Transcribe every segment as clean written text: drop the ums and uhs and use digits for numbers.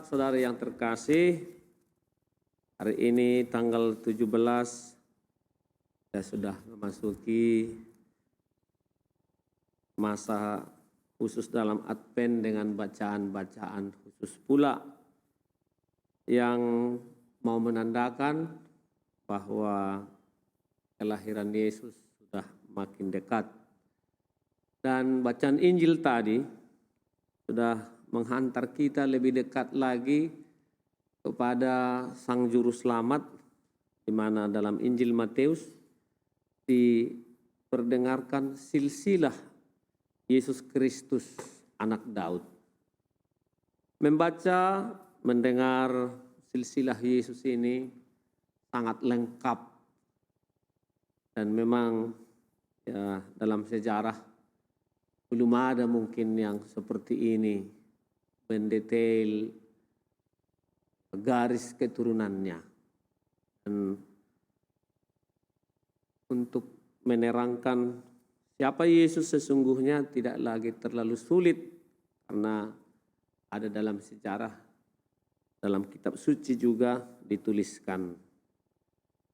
Saudara yang terkasih, hari ini tanggal 17 kita sudah memasuki masa khusus dalam Advent dengan bacaan-bacaan khusus pula yang mau menandakan bahwa kelahiran Yesus sudah makin dekat. Dan bacaan Injil tadi sudah menghantar kita lebih dekat lagi kepada Sang Juru Selamat, di mana dalam Injil Matius diperdengarkan silsilah Yesus Kristus anak Daud. Membaca, mendengar silsilah Yesus ini sangat lengkap dan memang ya dalam sejarah belum ada mungkin yang seperti ini, mendetail garis keturunannya. Dan untuk menerangkan siapa Yesus sesungguhnya tidak lagi terlalu sulit karena ada dalam sejarah, dalam kitab suci juga dituliskan.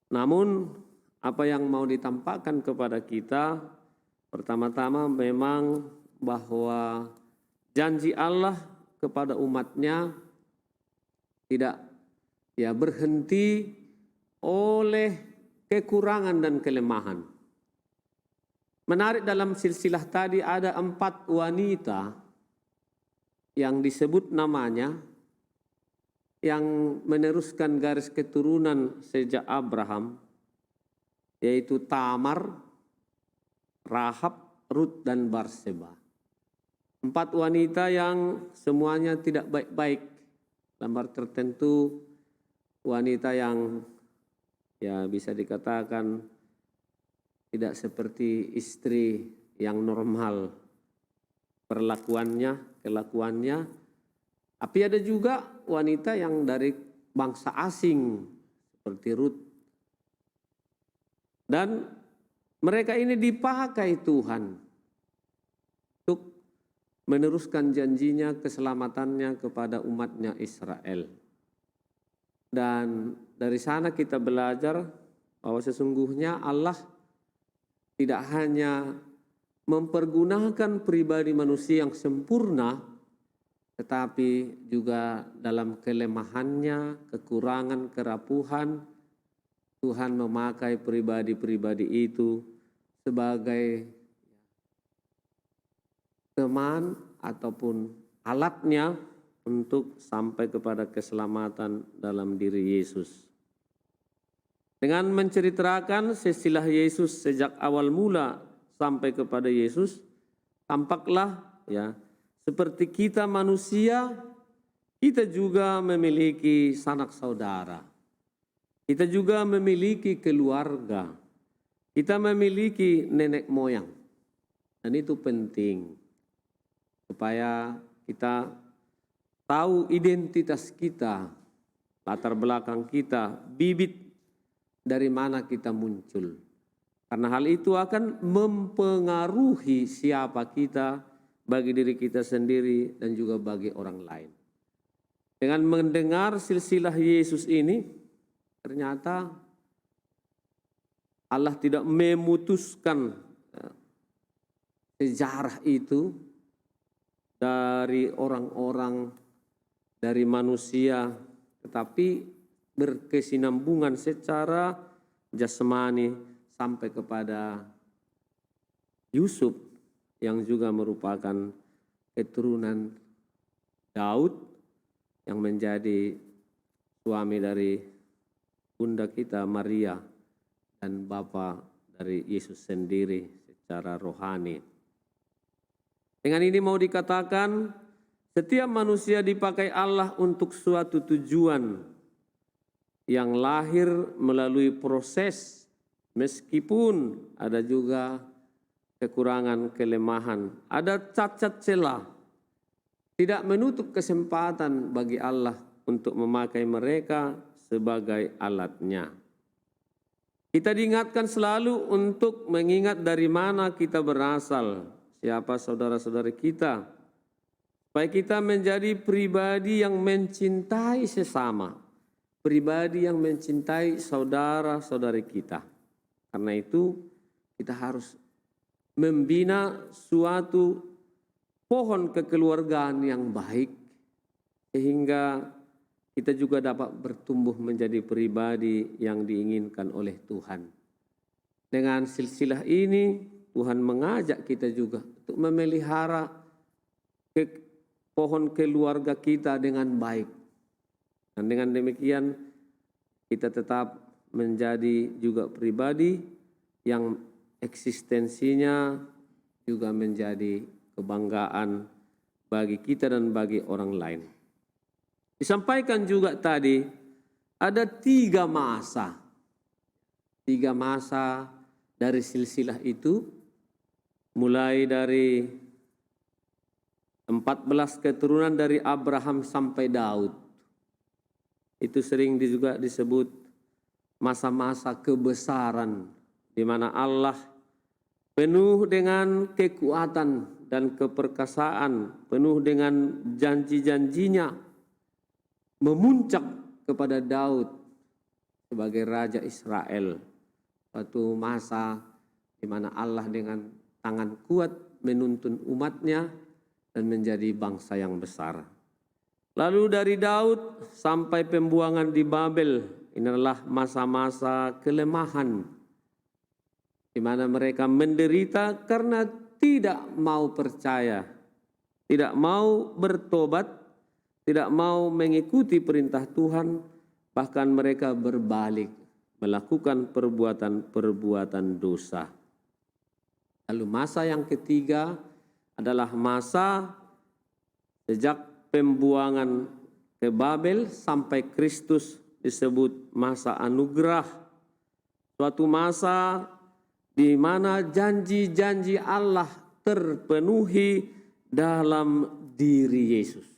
Namun apa yang mau ditampakkan kepada kita, pertama-tama memang bahwa janji Allah kepada umatnya tidak berhenti oleh kekurangan dan kelemahan. Menarik dalam silsilah tadi ada 4 wanita yang disebut namanya, yang meneruskan garis keturunan sejak Abraham, yaitu Tamar, Rahab, Rut, dan Barseba. 4 wanita yang semuanya tidak baik-baik. Lembar tertentu wanita yang ya bisa dikatakan tidak seperti istri yang normal perlakuannya, kelakuannya. Tapi ada juga wanita yang dari bangsa asing seperti Rut. Dan mereka ini dipakai Tuhan untuk meneruskan janjinya, keselamatannya kepada umatnya Israel. Dan dari sana kita belajar bahwa sesungguhnya Allah tidak hanya mempergunakan pribadi manusia yang sempurna, tetapi juga dalam kelemahannya, kekurangan, kerapuhan, Tuhan memakai pribadi-pribadi itu sebagai teman ataupun alatnya untuk sampai kepada keselamatan dalam diri Yesus. Dengan menceritakan silsilah Yesus sejak awal mula sampai kepada Yesus, tampaklah ya seperti kita manusia, kita juga memiliki sanak saudara. Kita juga memiliki keluarga. Kita memiliki nenek moyang. Dan itu penting supaya kita tahu identitas kita, latar belakang kita, bibit dari mana kita muncul. Karena hal itu akan mempengaruhi siapa kita bagi diri kita sendiri dan juga bagi orang lain. Dengan mendengar silsilah Yesus ini, ternyata Allah tidak memutuskan sejarah itu dari orang-orang, dari manusia, tetapi berkesinambungan secara jasmani sampai kepada Yusuf yang juga merupakan keturunan Daud yang menjadi suami dari bunda kita Maria dan bapa dari Yesus sendiri secara rohani. Dengan ini mau dikatakan setiap manusia dipakai Allah untuk suatu tujuan yang lahir melalui proses, meskipun ada juga kekurangan, kelemahan, ada cacat celah, tidak menutup kesempatan bagi Allah untuk memakai mereka sebagai alatnya. Kita diingatkan selalu untuk mengingat dari mana kita berasal, siapa saudara-saudari kita, supaya kita menjadi pribadi yang mencintai sesama, pribadi yang mencintai saudara-saudari kita. Karena itu kita harus membina suatu pohon kekeluargaan yang baik, sehingga kita juga dapat bertumbuh menjadi pribadi yang diinginkan oleh Tuhan. Dengan silsilah ini Tuhan mengajak kita juga untuk memelihara pohon keluarga kita dengan baik. Dan dengan demikian kita tetap menjadi juga pribadi yang eksistensinya juga menjadi kebanggaan bagi kita dan bagi orang lain. Disampaikan juga tadi ada 3 masa. 3 masa dari silsilah itu, mulai dari 14 keturunan dari Abraham sampai Daud. Itu sering juga disebut masa-masa kebesaran, di mana Allah penuh dengan kekuatan dan keperkasaan, penuh dengan janji-janjinya, memuncak kepada Daud sebagai Raja Israel. Suatu masa di mana Allah dengan tangan kuat menuntun umatnya dan menjadi bangsa yang besar. Lalu dari Daud sampai pembuangan di Babel, ini adalah masa-masa kelemahan, di mana mereka menderita karena tidak mau percaya, tidak mau bertobat, tidak mau mengikuti perintah Tuhan, bahkan mereka berbalik, melakukan perbuatan-perbuatan dosa. Lalu masa yang ketiga adalah masa sejak pembuangan ke Babel sampai Kristus, disebut masa anugerah. Suatu masa di mana janji-janji Allah terpenuhi dalam diri Yesus.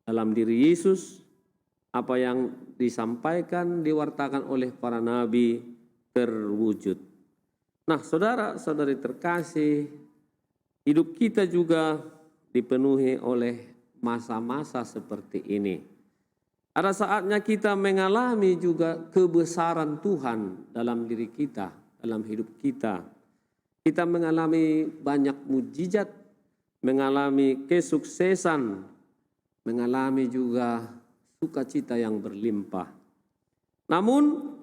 Dalam diri Yesus, apa yang disampaikan, diwartakan oleh para nabi terwujud. Nah, saudara-saudari terkasih, hidup kita juga dipenuhi oleh masa-masa seperti ini. Ada saatnya kita mengalami juga kebesaran Tuhan dalam diri kita, dalam hidup kita. Kita mengalami banyak mukjizat, mengalami kesuksesan, mengalami juga sukacita yang berlimpah. Namun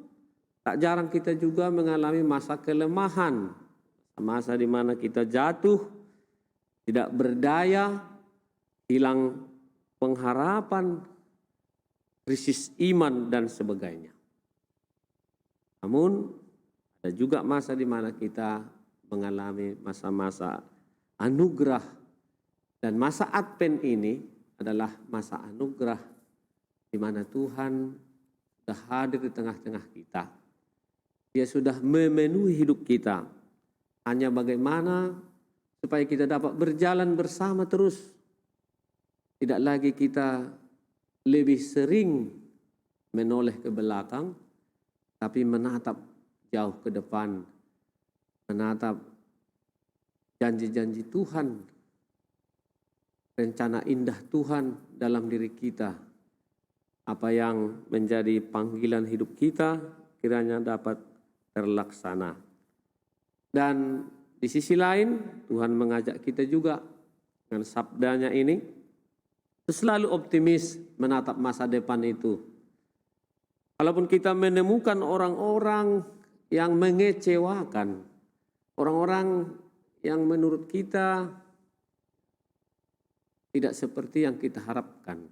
tak jarang kita juga mengalami masa kelemahan, masa di mana kita jatuh, tidak berdaya, hilang pengharapan, krisis iman dan sebagainya. Namun ada juga masa di mana kita mengalami masa-masa anugerah, dan masa Advent ini adalah masa anugerah di mana Tuhan sudah hadir di tengah-tengah kita. Dia sudah memenuhi hidup kita. Hanya bagaimana supaya kita dapat berjalan bersama terus. Tidak lagi kita lebih sering menoleh ke belakang, tapi menatap jauh ke depan, menatap janji-janji Tuhan, rencana indah Tuhan dalam diri kita. Apa yang menjadi panggilan hidup kita kiranya dapat terlaksana. Dan di sisi lain Tuhan mengajak kita juga dengan sabdanya ini selalu optimis menatap masa depan itu. Walaupun kita menemukan orang-orang yang mengecewakan, orang-orang yang menurut kita tidak seperti yang kita harapkan,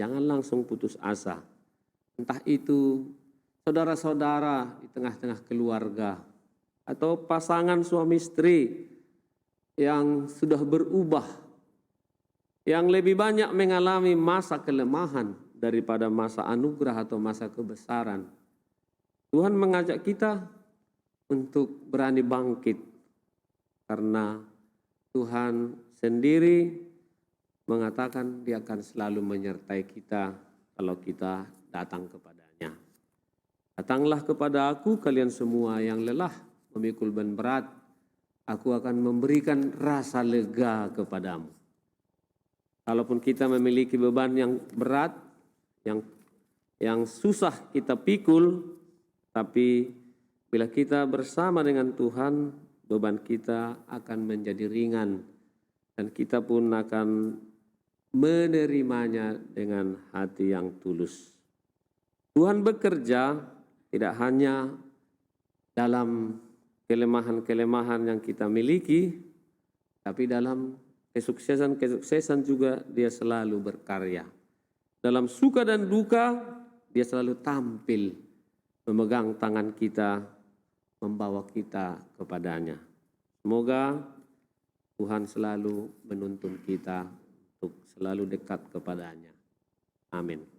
jangan langsung putus asa. Entah itu saudara-saudara di tengah-tengah keluarga, atau pasangan suami istri yang sudah berubah, yang lebih banyak mengalami masa kelemahan daripada masa anugerah atau masa kebesaran. Tuhan mengajak kita untuk berani bangkit, karena Tuhan sendiri mengatakan Dia akan selalu menyertai kita kalau kita datang kepadanya. Datanglah kepada Aku kalian semua yang lelah memikul beban berat, aku akan memberikan rasa lega kepadamu. Kalaupun kita memiliki beban yang berat, yang susah kita pikul, tapi bila kita bersama dengan Tuhan, beban kita akan menjadi ringan dan kita pun akan menerimanya dengan hati yang tulus. Tuhan bekerja tidak hanya dalam kelemahan-kelemahan yang kita miliki, tapi dalam kesuksesan juga Dia selalu berkarya. Dalam suka dan duka, Dia selalu tampil, memegang tangan kita, membawa kita kepadanya. Semoga Tuhan selalu menuntun kita untuk selalu dekat kepadanya. Amin.